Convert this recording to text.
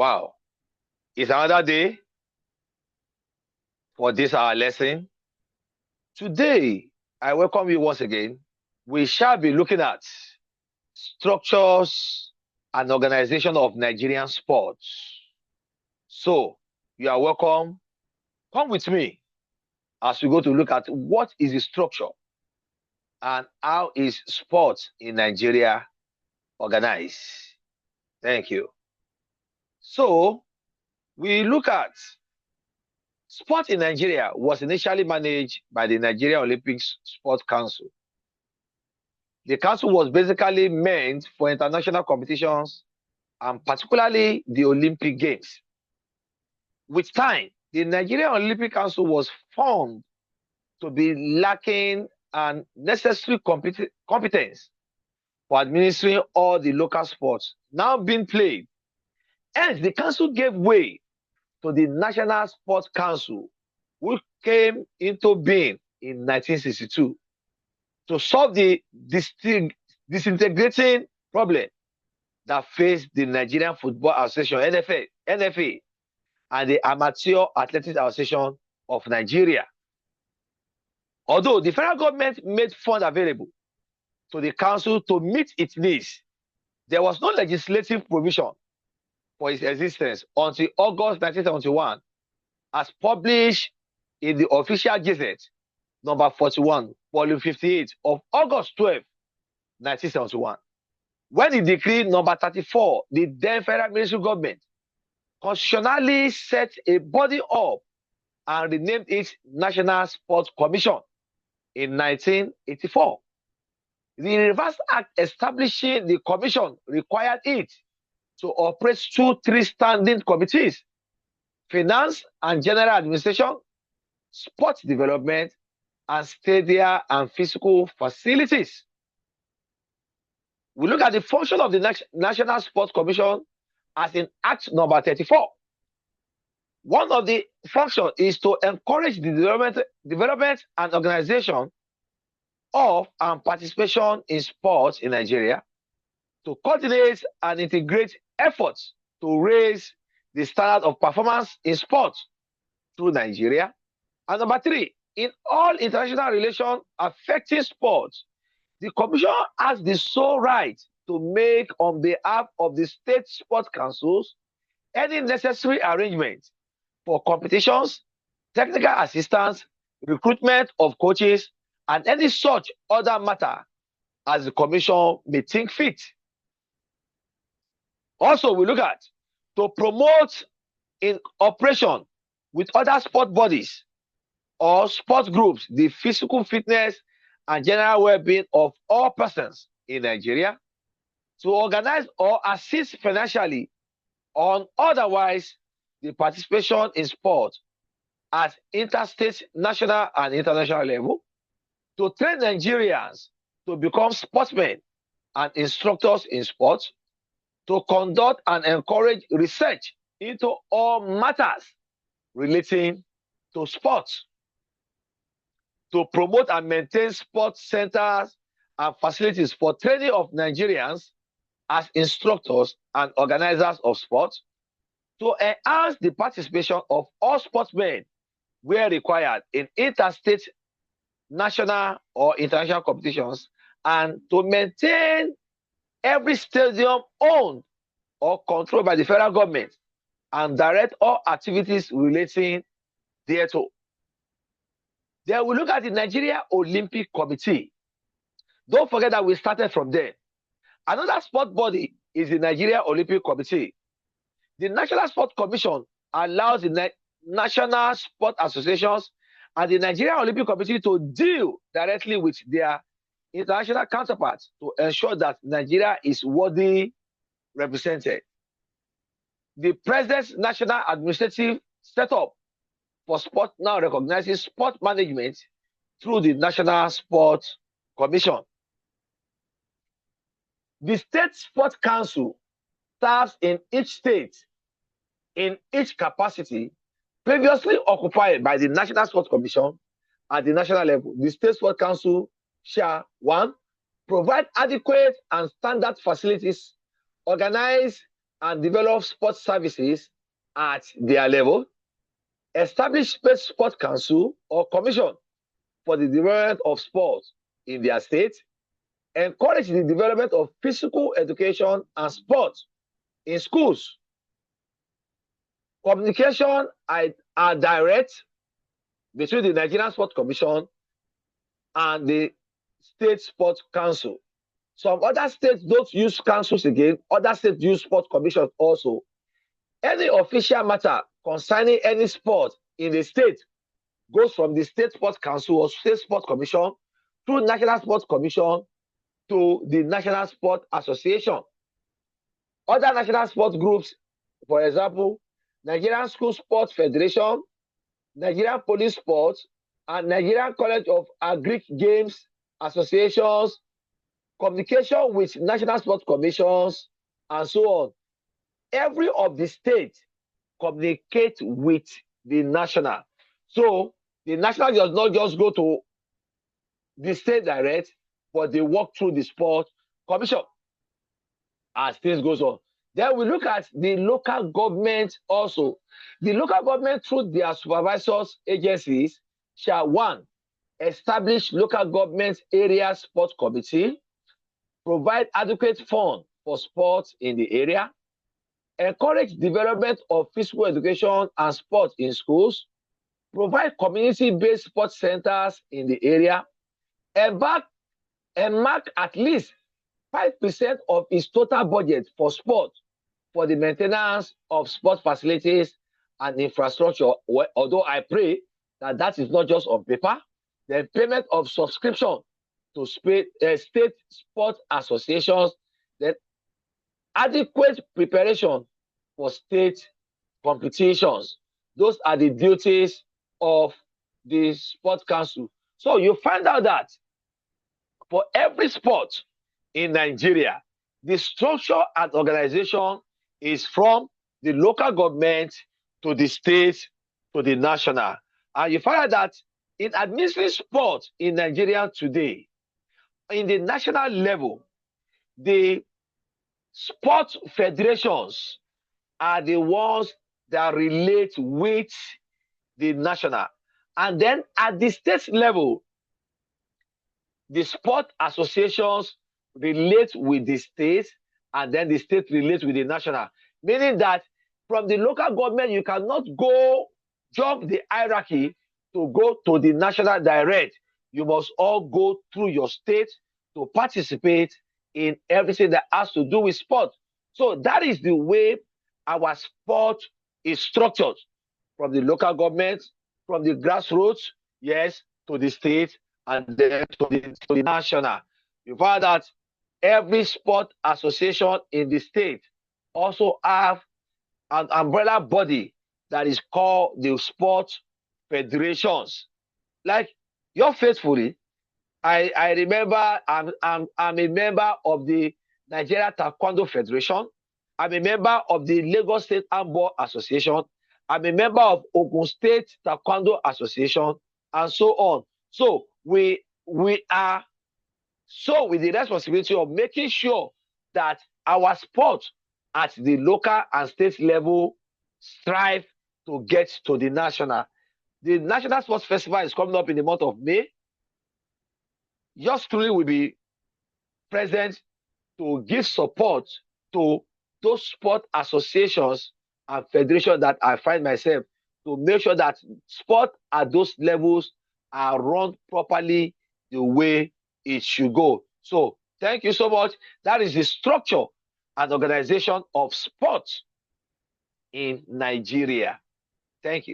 Wow. It's another day for this our lesson. Today, I welcome you once again. We shall be looking at structures and organization of Nigerian sports. So, you are welcome. Come with me as we go to look at what is the structure and how is sports in Nigeria organized. Thank you. So, we look at sport in Nigeria was initially managed by the Nigeria Olympic Sport Council. The council was basically meant for international competitions and particularly the Olympic Games. With time, the Nigerian Olympic Council was found to be lacking an necessary competence for administering all the local sports now being played. Hence, the council gave way to the National Sports Council, which came into being in 1962 to solve the disintegrating problem that faced the Nigerian Football Association, NFA, and the Amateur Athletics Association of Nigeria. Although the federal government made funds available to the council to meet its needs, there was no legislative provision for its existence until August 1971, as published in the official Gazette, number 41, volume 58 of August 12, 1971. When the decree number 34, the then federal ministry government constitutionally set a body up and renamed it National Sports Commission in 1984. The Reverse Act establishing the commission required it to operate three standing committees: finance and general administration, sports development, and stadia and physical facilities. We look at the function of the National Sports Commission as in Act number 34. One of the functions is to encourage the development and organization of and participation in sports in Nigeria, to coordinate and integrate efforts to raise the standard of performance in sports through Nigeria. And number three, in all international relations affecting sports, the Commission has the sole right to make on behalf of the state sports councils any necessary arrangement for competitions, technical assistance, recruitment of coaches, and any such other matter as the Commission may think fit. Also, we look at to promote in operation with other sport bodies or sport groups the physical fitness and general well-being of all persons in Nigeria, to organize or assist financially or otherwise the participation in sport at interstate, national, and international level, to train Nigerians to become sportsmen and instructors in sports, to conduct and encourage research into all matters relating to sports, to promote and maintain sports centers and facilities for training of Nigerians as instructors and organizers of sports, to enhance the participation of all sportsmen where required in interstate, national, or international competitions, and to maintain every stadium owned or controlled by the federal government and direct all activities relating thereto. Then we look at the Nigeria Olympic Committee. Don't forget that we started from there. Another sport body is the Nigeria Olympic Committee. The National Sport Commission allows the national sport associations and the Nigeria Olympic Committee to deal directly with their international counterparts to ensure that Nigeria is worthy represented. The President's National Administrative Setup for sport now recognizes sport management through the National Sports Commission. The State Sports Council serves in each state in each capacity previously occupied by the National Sports Commission at the national level. The State Sports Council shall, one, provide adequate and standard facilities, organize and develop sports services at their level, establish sport council or commission for the development of sports in their state, encourage the development of physical education and sport in schools. Communication are direct between the Nigerian Sport Commission and the State Sports Council. Some other states don't use councils again. Other states use sport commissions also. Any official matter concerning any sport in the state goes from the State Sports Council or State Sports Commission through National Sports Commission to the National Sport Association. Other national sports groups, for example, Nigerian School Sports Federation, Nigerian Police Sports, and Nigerian College of Agric Games Associations, communication with national sports commissions, and so on. Every of the states communicate with the national. So the national does not just go to the state direct, but they work through the sport commission as things goes on. Then we look at the local government also. The local government through their supervisors agencies shall, one, establish local government area sport committee, provide adequate funds for sports in the area, encourage development of physical education and sport in schools, provide community-based sports centers in the area, and mark at least 5% of its total budget for sport for the maintenance of sport facilities and infrastructure. Although I pray that that is not just on paper, the payment of subscription to state sport associations, then adequate preparation for state competitions. Those are the duties of the Sport Council. So you find out that for every sport in Nigeria, the structure and organization is from the local government to the state to the national. And you find out that in administering sport in Nigeria today, in the national level, the sport federations are the ones that relate with the national. And then at the state level, the sport associations relate with the state, and then the state relates with the national. Meaning that from the local government, you cannot go jump the hierarchy to go to the national direct. You must all go through your state to participate in everything that has to do with sport. So that is the way our sport is structured, from the local government, from the grassroots, yes, to the state, and then to the national. You find that every sport association in the state also have an umbrella body that is called the sport federations. Like yours faithfully, I remember I'm a member of the Nigeria Taekwondo Federation. I'm a member of the Lagos State Handball Association. I'm a member of Ogun State Taekwondo Association, and so on. So we are so with the responsibility of making sure that our sport at the local and state level strive to get to the national. The National Sports Festival is coming up in the month of May. Yours truly will be present to give support to those sport associations and federations that I find myself, to make sure that sport at those levels are run properly the way it should go. So thank you so much. That is the structure and organization of sports in Nigeria. Thank you.